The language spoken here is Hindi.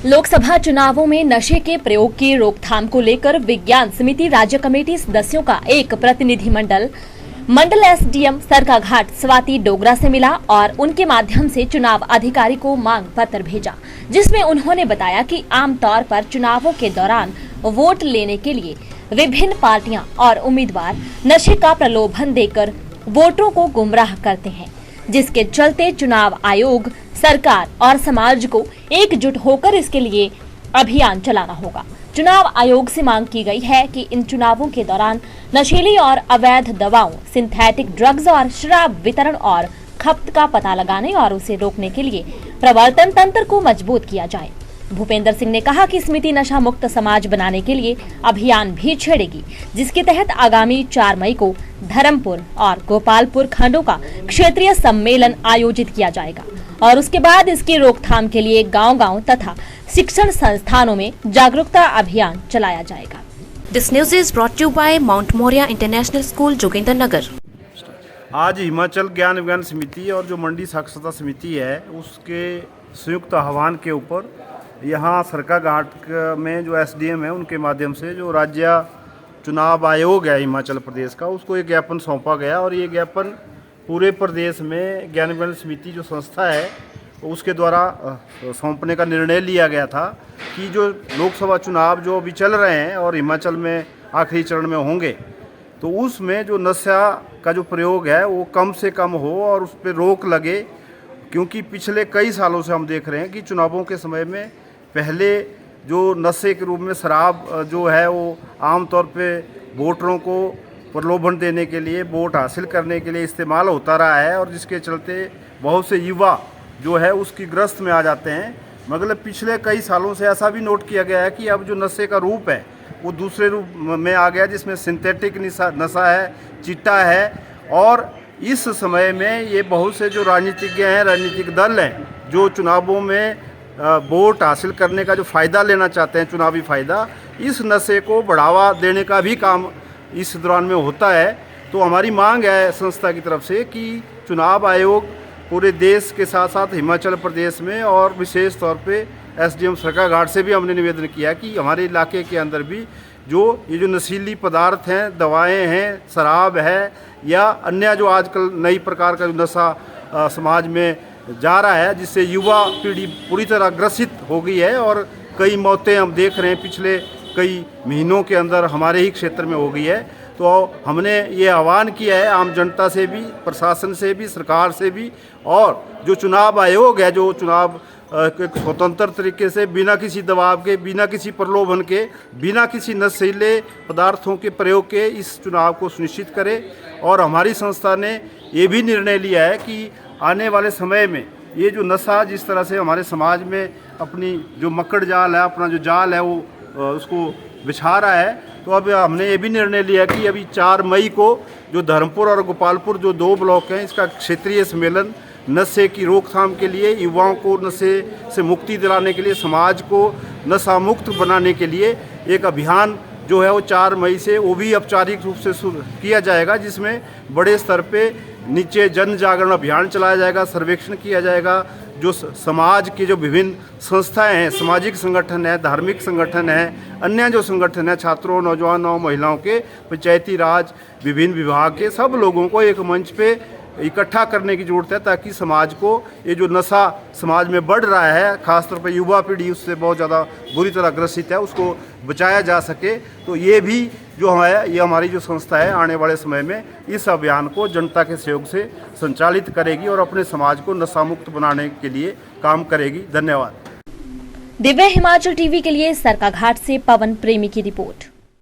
लोकसभा चुनावों में नशे के प्रयोग की रोकथाम को लेकर विज्ञान समिति राज्य कमेटी सदस्यों का एक प्रतिनिधिमंडल मंडल एसडीएम सरकाघाट स्वाति डोगरा से मिला और उनके माध्यम से चुनाव अधिकारी को मांग पत्र भेजा, जिसमें उन्होंने बताया कि आमतौर पर चुनावों के दौरान वोट लेने के लिए विभिन्न पार्टियां और उम्मीदवार नशे का प्रलोभन देकर वोटरों को गुमराह करते हैं, जिसके चलते चुनाव आयोग, सरकार और समाज को एकजुट होकर इसके लिए अभियान चलाना होगा। चुनाव आयोग से मांग की गई है कि इन चुनावों के दौरान नशीली और अवैध दवाओं, सिंथेटिक ड्रग्स और शराब वितरण और खपत का पता लगाने और उसे रोकने के लिए प्रवर्तन तंत्र को मजबूत किया जाए। भूपेंद्र सिंह ने कहा कि समिति नशा मुक्त समाज बनाने के लिए अभियान भी छेड़ेगी, जिसके तहत आगामी 4 मई को धर्मपुर और गोपालपुर खंडों का क्षेत्रीय सम्मेलन आयोजित किया जाएगा और उसके बाद इसकी रोकथाम के लिए गांव-गांव तथा शिक्षण संस्थानों में जागरूकता अभियान चलाया जाएगा। This news is brought to you by Mount Moria International School, Jogindernagar. आज हिमाचल ज्ञान विज्ञान समिति और जो मंडी साक्षरता समिति है उसके संयुक्त आह्वान के ऊपर यहाँ सरकाघाट में जो एसडीएम है उनके माध्यम से जो राज्य चुनाव आयोग है हिमाचल प्रदेश का, उसको एक ज्ञापन सौंपा गया और ये ज्ञापन पूरे प्रदेश में ज्ञान विज्ञान समिति जो संस्था है उसके द्वारा सौंपने का निर्णय लिया गया था कि जो लोकसभा चुनाव जो अभी चल रहे हैं और हिमाचल में आखिरी चरण में होंगे, तो उसमें जो नशा का जो प्रयोग है वो कम से कम हो और उस पर रोक लगे, क्योंकि पिछले कई सालों से हम देख रहे हैं कि चुनावों के समय में पहले जो नशे के रूप में शराब जो है वो आमतौर पे वोटरों को प्रलोभन देने के लिए, वोट हासिल करने के लिए इस्तेमाल होता रहा है और जिसके चलते बहुत से युवा जो है उसकी ग्रस्त में आ जाते हैं। मगर पिछले कई सालों से ऐसा भी नोट किया गया है कि अब जो नशे का रूप है वो दूसरे रूप में आ गया, जिसमें सिंथेटिक नशा है, चिट्टा है। और इस समय में ये बहुत से जो राजनीतिज्ञ हैं, राजनीतिक दल हैं, जो चुनावों में वोट हासिल करने का जो फ़ायदा लेना चाहते हैं, चुनावी फ़ायदा, इस नशे को बढ़ावा देने का भी काम इस दौरान में होता है। तो हमारी मांग है संस्था की तरफ से कि चुनाव आयोग पूरे देश के साथ साथ हिमाचल प्रदेश में और विशेष तौर पे एसडीएम सरकाघाट से भी हमने निवेदन किया कि हमारे इलाके के अंदर भी जो ये जो नशीली पदार्थ हैं, दवाएं हैं, शराब है या अन्य जो आजकल नई प्रकार का जो नशा समाज में जा रहा है, जिससे युवा पीढ़ी पूरी तरह ग्रसित हो गई है और कई मौतें हम देख रहे हैं पिछले कई महीनों के अंदर हमारे ही क्षेत्र में हो गई है। तो हमने ये आह्वान किया है आम जनता से भी, प्रशासन से भी, सरकार से भी, और जो चुनाव आयोग है जो चुनाव स्वतंत्र तरीके से बिना किसी दबाव के, बिना किसी प्रलोभन के, बिना किसी नशीले पदार्थों के प्रयोग के इस चुनाव को सुनिश्चित करे। और हमारी संस्था ने ये भी निर्णय लिया है कि आने वाले समय में ये जो नशा जिस तरह से हमारे समाज में अपनी जो मकड़ जाल है, अपना जो जाल है वो उसको बिछा रहा है, तो अब हमने ये भी निर्णय लिया कि अभी 4 मई को जो धर्मपुर और गोपालपुर जो 2 ब्लॉक हैं, इसका क्षेत्रीय सम्मेलन नशे की रोकथाम के लिए, युवाओं को नशे से मुक्ति दिलाने के लिए, समाज को नशा मुक्त बनाने के लिए एक अभियान जो है वो 4 मई से वो भी औपचारिक रूप से शुरू किया जाएगा, जिसमें बड़े स्तर पे नीचे जन जागरण अभियान चलाया जाएगा, सर्वेक्षण किया जाएगा। जो समाज के जो विभिन्न संस्थाएं हैं, सामाजिक संगठन है, धार्मिक संगठन है, अन्य जो संगठन है, छात्रों, नौजवानों, महिलाओं के, पंचायती राज, विभिन्न विभाग के सब लोगों को एक मंच पे इकट्ठा करने की ज़रूरत है, ताकि समाज को ये जो नशा समाज में बढ़ रहा है, खासतौर पर युवा पीढ़ी उससे बहुत ज़्यादा बुरी तरह ग्रसित है, उसको बचाया जा सके। तो ये भी जो है ये हमारी जो संस्था है आने वाले समय में इस अभियान को जनता के सहयोग से संचालित करेगी और अपने समाज को नशा मुक्त बनाने के लिए काम करेगी। धन्यवाद। दिव्य हिमाचल टीवी के लिए सरकाघाट से पवन प्रेमी की रिपोर्ट।